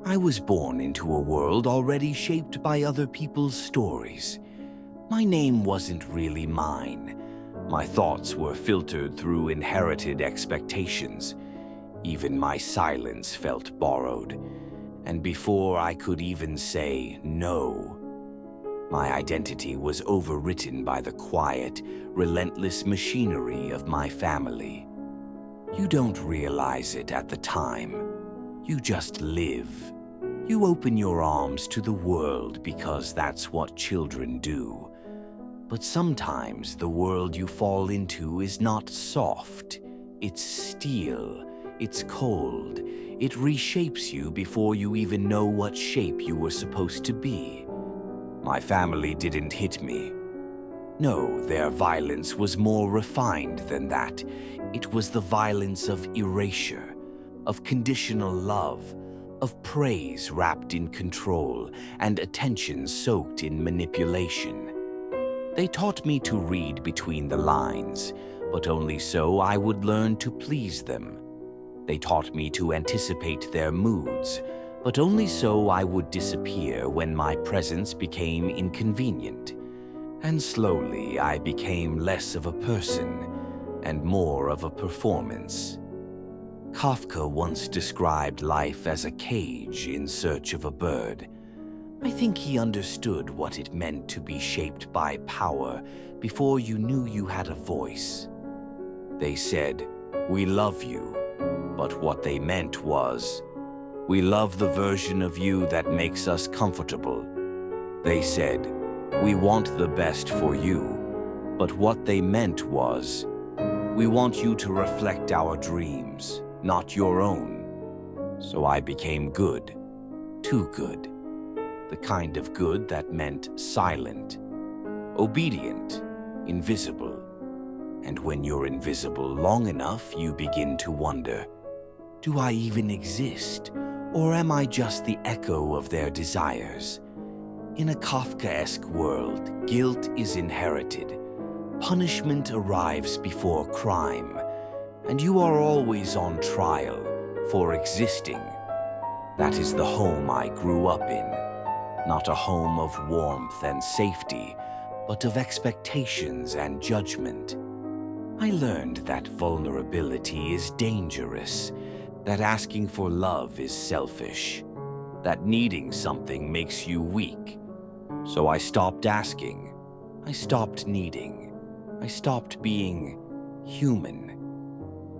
I was born into a world already shaped by other people's stories. My name wasn't really mine. My thoughts were filtered through inherited expectations. Even my silence felt borrowed. And before I could even say no, my identity was overwritten by the quiet, relentless machinery of my family. You don't realize it at the time. You just live. You open your arms to the world because that's what children do. But sometimes the world you fall into is not soft. It's steel. It's cold. It reshapes you before you even know what shape you were supposed to be. My family didn't hit me. No, their violence was more refined than that. It was the violence of erasure, of conditional love, of praise wrapped in control, and attention soaked in manipulation. They taught me to read between the lines, but only so I would learn to please them. They taught me to anticipate their moods, but only so I would disappear when my presence became inconvenient. And slowly I became less of a person and more of a performance. Kafka once described life as a cage in search of a bird. I think he understood what it meant to be shaped by power before you knew you had a voice. They said, "We love you," but what they meant was, "We love the version of you that makes us comfortable." They said, "We want the best for you," but what they meant was, "We want you to reflect our dreams, not your own." So I became good, too good. The kind of good that meant silent, obedient, invisible. And when you're invisible long enough, you begin to wonder, do I even exist, or am I just the echo of their desires? In a Kafkaesque world, guilt is inherited. Punishment arrives before crime, and you are always on trial for existing. That is the home I grew up in. Not a home of warmth and safety, but of expectations and judgment. I learned that vulnerability is dangerous, that asking for love is selfish, that needing something makes you weak. So I stopped asking, I stopped needing, I stopped being human.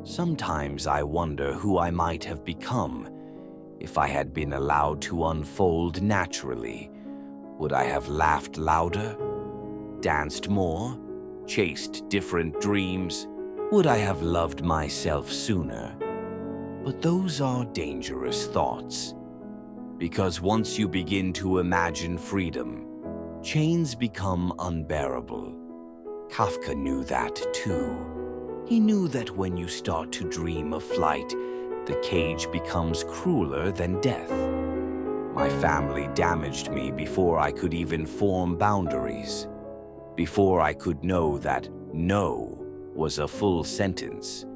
Sometimes I wonder who I might have become if I had been allowed to unfold naturally. Would I have laughed louder, danced more, chased different dreams? Would I have loved myself sooner? But those are dangerous thoughts, because once you begin to imagine freedom, chains become unbearable. Kafka knew that too. He knew that when you start to dream of flight, the cage becomes crueler than death. My family damaged me before I could even form boundaries, before I could know that no was a full sentence.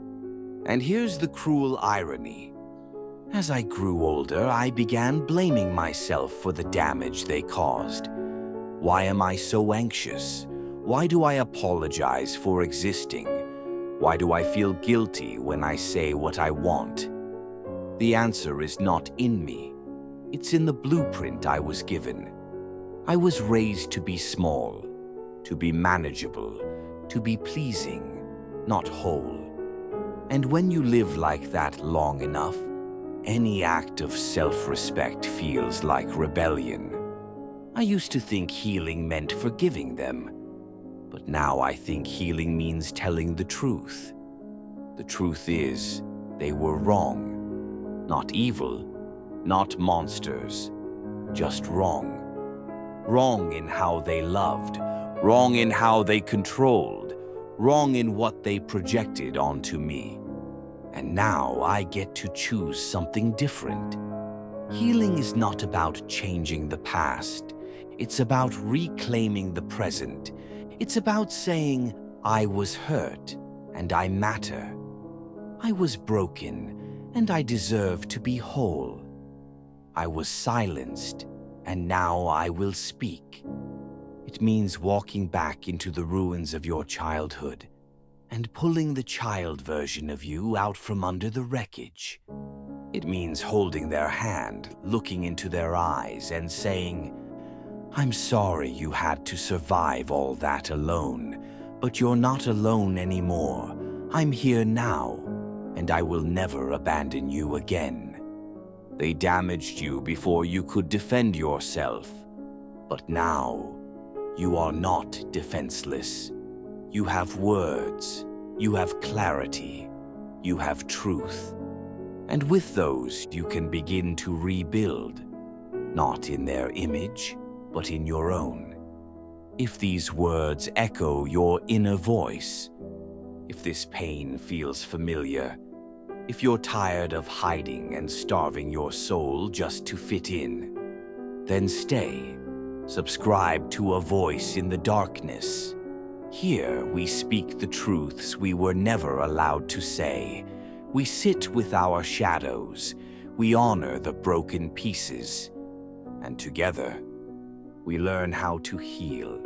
And here's the cruel irony. As I grew older, I began blaming myself for the damage they caused. Why am I so anxious? Why do I apologize for existing? Why do I feel guilty when I say what I want? The answer is not in me. It's in the blueprint I was given. I was raised to be small, to be manageable, to be pleasing, not whole. And when you live like that long enough, any act of self-respect feels like rebellion. I used to think healing meant forgiving them, but now I think healing means telling the truth. The truth is, they were wrong. Not evil, not monsters, just wrong. Wrong in how they loved, wrong in how they controlled, wrong in what they projected onto me. And now I get to choose something different. Healing is not about changing the past. It's about reclaiming the present. It's about saying, I was hurt and I matter. I was broken and I deserve to be whole. I was silenced, and now I will speak. It means walking back into the ruins of your childhood and pulling the child version of you out from under the wreckage. It means holding their hand, looking into their eyes, and saying, "I'm sorry you had to survive all that alone, but you're not alone anymore. I'm here now, and I will never abandon you again. They damaged you before you could defend yourself, but now you are not defenseless. You have words, you have clarity, you have truth. And with those, you can begin to rebuild, not in their image, but in your own. If these words echo your inner voice, if this pain feels familiar, if you're tired of hiding and starving your soul just to fit in, then stay. Subscribe to A Voice in the Darkness. Here we speak the truths we were never allowed to say. We sit with our shadows. We honor the broken pieces. And together, we learn how to heal.